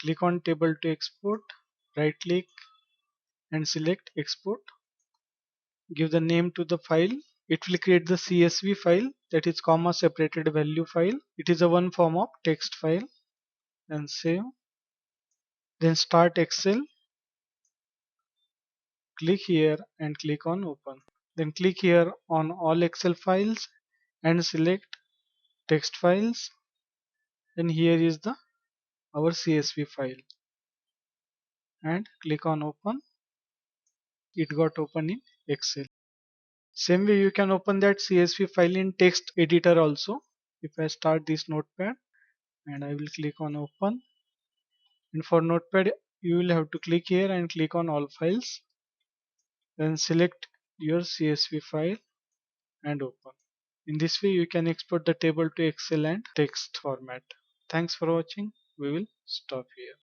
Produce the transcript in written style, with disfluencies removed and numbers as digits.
Click on table to export, right click and select export. Give the name to the file. It will create the CSV file, that is comma separated value file. It is a one form of text file. And save. Then start Excel. Click here and click on open. Then click here on all Excel files and select text files. Then here is the our CSV file and click on open. It got open in Excel. Same way you can open that CSV file in text editor also. If I start this notepad and I will click on open, and for notepad you will have to click here and click on all files, then select your CSV file and open. In this way you can export the table to Excel and text format. Thanks for watching. We will stop here.